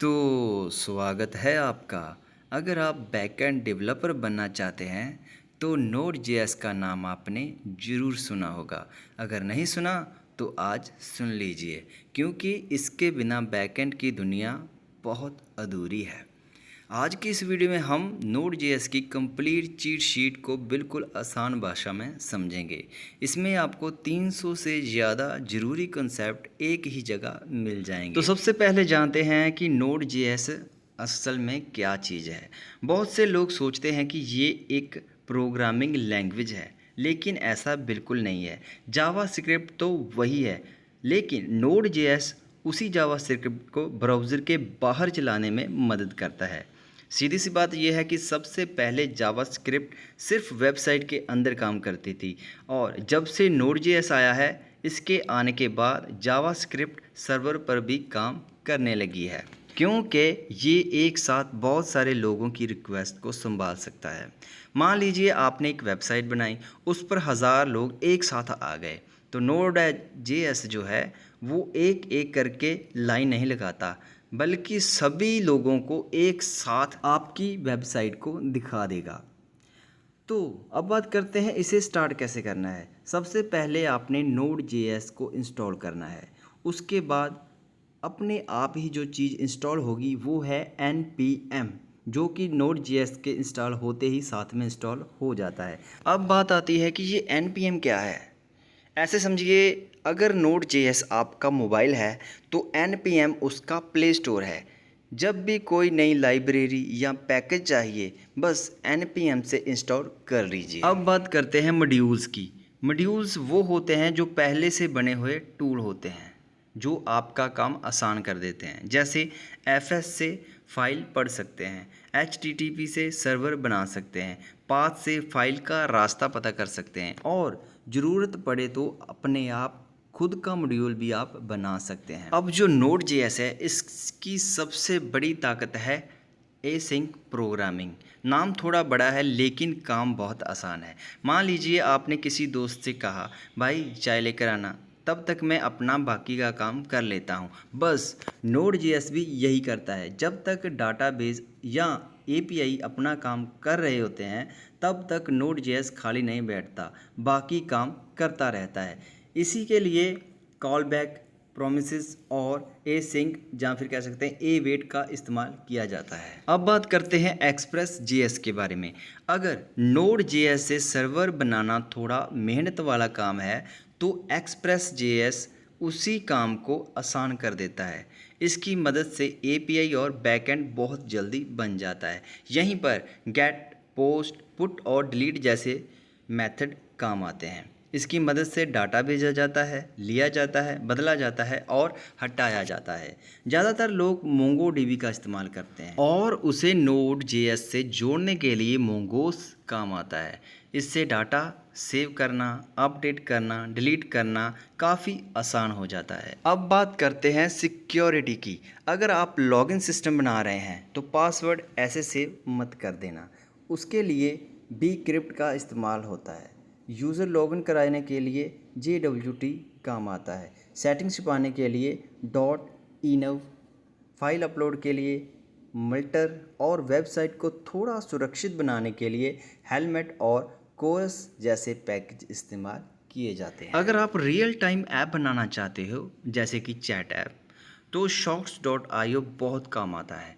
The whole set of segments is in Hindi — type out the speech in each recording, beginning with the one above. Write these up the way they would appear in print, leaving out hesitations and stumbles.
तो स्वागत है आपका। अगर आप बैकएंड डेवलपर बनना चाहते हैं तो नोड जेएस का नाम आपने ज़रूर सुना होगा। अगर नहीं सुना तो आज सुन लीजिए, क्योंकि इसके बिना बैकएंड की दुनिया बहुत अधूरी है। आज की इस वीडियो में हम नोड जेएस की कंप्लीट चीट शीट को बिल्कुल आसान भाषा में समझेंगे। इसमें आपको 300 से ज़्यादा ज़रूरी कॉन्सेप्ट एक ही जगह मिल जाएंगे। तो सबसे पहले जानते हैं कि नोड जेएस असल में क्या चीज़ है। बहुत से लोग सोचते हैं कि ये एक प्रोग्रामिंग लैंग्वेज है, लेकिन ऐसा बिल्कुल नहीं है। जावा स्क्रिप्ट तो वही है, लेकिन नोड जेएस उसी जावा स्क्रिप्ट को ब्राउज़र के बाहर चलाने में मदद करता है। सीधी सी बात यह है कि सबसे पहले जावास्क्रिप्ट सिर्फ वेबसाइट के अंदर काम करती थी, और जब से नोड.जेएस आया है, इसके आने के बाद जावास्क्रिप्ट सर्वर पर भी काम करने लगी है, क्योंकि ये एक साथ बहुत सारे लोगों की रिक्वेस्ट को संभाल सकता है। मान लीजिए आपने एक वेबसाइट बनाई, उस पर 1000 लोग एक साथ आ गए, तो नोड.जेएस जो है वो एक एक करके लाइन नहीं लगाता, बल्कि सभी लोगों को एक साथ आपकी वेबसाइट को दिखा देगा। तो अब बात करते हैं इसे स्टार्ट कैसे करना है। सबसे पहले आपने नोड.जेएस को इंस्टॉल करना है। उसके बाद अपने आप ही जो चीज़ इंस्टॉल होगी वो है npm, जो कि नोड.जेएस के इंस्टॉल होते ही साथ में इंस्टॉल हो जाता है। अब बात आती है कि ये npm क्या है। ऐसे समझिए, अगर नोड.जेएस आपका मोबाइल है तो npm उसका प्ले स्टोर है। जब भी कोई नई लाइब्रेरी या पैकेज चाहिए, बस npm से इंस्टॉल कर लीजिए। अब बात करते हैं मॉड्यूल्स की। मॉड्यूल्स वो होते हैं जो पहले से बने हुए टूल होते हैं, जो आपका काम आसान कर देते हैं। जैसे fs से फाइल पढ़ सकते हैं, http से सर्वर बना सकते हैं, पाथ से फाइल का रास्ता पता कर सकते हैं, और ज़रूरत पड़े तो अपने आप खुद का मॉड्यूल भी आप बना सकते हैं। अब जो नोड.जेएस है, इसकी सबसे बड़ी ताकत है एसिंक प्रोग्रामिंग। नाम थोड़ा बड़ा है, लेकिन काम बहुत आसान है। मान लीजिए आपने किसी दोस्त से कहा, भाई चाय लेकर आना, तब तक मैं अपना बाकी का काम कर लेता हूँ। बस नोड.जेएस भी यही करता है। जब तक डाटाबेस या एपीआई अपना काम कर रहे होते हैं, तब तक नोड.जेएस खाली नहीं बैठता, बाकी काम करता रहता है। इसी के लिए कॉल बैक, प्रोमिसेस और एसिंक या फिर कह सकते हैं एवेट का इस्तेमाल किया जाता है। अब बात करते हैं एक्सप्रेस जेएस के बारे में। अगर नोड.जेएस से सर्वर बनाना थोड़ा मेहनत वाला काम है, तो एक्सप्रेस जेएस उसी काम को आसान कर देता है। इसकी मदद से एपीआई और बैकएंड बहुत जल्दी बन जाता है। यहीं पर गेट, पोस्ट, पुट और डिलीट जैसे मेथड काम आते हैं। इसकी मदद से डाटा भेजा जाता है, लिया जाता है, बदला जाता है और हटाया जाता है। ज़्यादातर लोग मोंगोडीबी का इस्तेमाल करते हैं, और उसे नोड.जेएस से जोड़ने के लिए मोंगोस काम आता है। इससे डाटा सेव करना, अपडेट करना, डिलीट करना काफ़ी आसान हो जाता है। अब बात करते हैं सिक्योरिटी की। अगर आप लॉगिन सिस्टम बना रहे हैं तो पासवर्ड ऐसे सेव मत कर देना। उसके लिए bcrypt का इस्तेमाल होता है। यूज़र लॉगिन कराने के लिए JWT काम आता है। सेटिंग्स छुपाने के लिए .env, फाइल अपलोड के लिए मल्टर, और वेबसाइट को थोड़ा सुरक्षित बनाने के लिए हेलमेट और कोरस जैसे पैकेज इस्तेमाल किए जाते हैं। अगर आप रियल टाइम ऐप बनाना चाहते हो, जैसे कि चैट ऐप, तो shots.io बहुत काम आता है।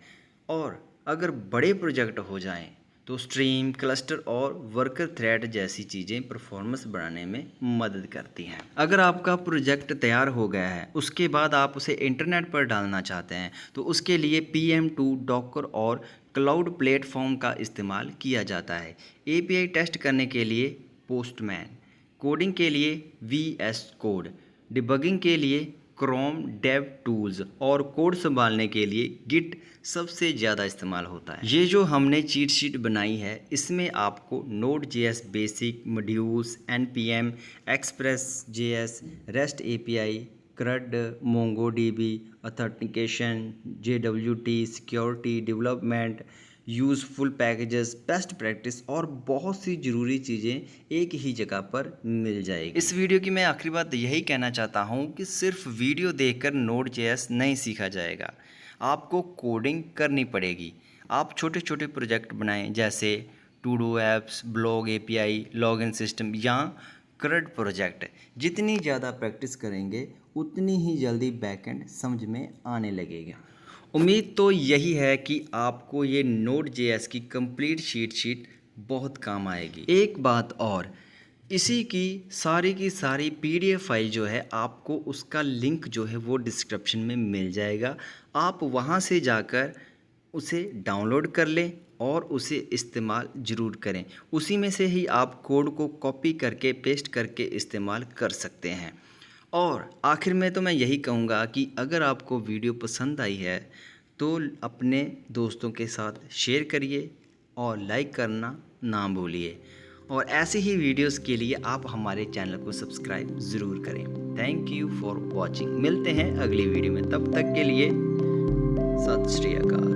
और अगर बड़े प्रोजेक्ट हो जाएं, तो स्ट्रीम, क्लस्टर और वर्कर थ्रेड जैसी चीज़ें परफॉर्मेंस बढ़ाने में मदद करती हैं। अगर आपका प्रोजेक्ट तैयार हो गया है, उसके बाद आप उसे इंटरनेट पर डालना चाहते हैं, तो उसके लिए PM2, डॉकर और क्लाउड प्लेटफॉर्म का इस्तेमाल किया जाता है। एपीआई टेस्ट करने के लिए पोस्टमैन, कोडिंग के लिए VS कोड, डिबगिंग के लिए क्रोम डेव टूल्स, और कोड संभालने के लिए गिट सबसे ज़्यादा इस्तेमाल होता है। ये जो हमने चीट शीट बनाई है, इसमें आपको Node JS basic, modules, npm, Express JS, REST API, CRUD, MongoDB, authentication, JWT, security, development, useful packages, best practice और बहुत सी ज़रूरी चीज़ें एक ही जगह पर मिल जाएगी। इस वीडियो की मैं आखिरी बात यही कहना चाहता हूँ कि सिर्फ वीडियो देखकर नोड.जेएस नहीं सीखा जाएगा। आपको कोडिंग करनी पड़ेगी। आप छोटे छोटे प्रोजेक्ट बनाएं, जैसे to do apps, blog API, login system या करंट प्रोजेक्ट। जितनी ज़्यादा प्रैक्टिस करेंगे उतनी ही जल्दी बैकएंड समझ में आने लगेगा। उम्मीद तो यही है कि आपको ये Node.js की कंप्लीट शीट बहुत काम आएगी। एक बात और, इसी की सारी पीडीएफ फाइल जो है आपको उसका लिंक जो है वो डिस्क्रिप्शन में मिल जाएगा। आप वहाँ से जाकर उसे डाउनलोड कर लें और उसे इस्तेमाल ज़रूर करें। उसी में से ही आप कोड को कॉपी करके पेस्ट करके इस्तेमाल कर सकते हैं। और आखिर में तो मैं यही कहूँगा कि अगर आपको वीडियो पसंद आई है तो अपने दोस्तों के साथ शेयर करिए और लाइक करना ना भूलिए। और ऐसे ही वीडियोस के लिए आप हमारे चैनल को सब्सक्राइब ज़रूर करें। Thank you for watching. मिलते हैं अगली वीडियो में, तब तक के लिए सत श्री अकाल।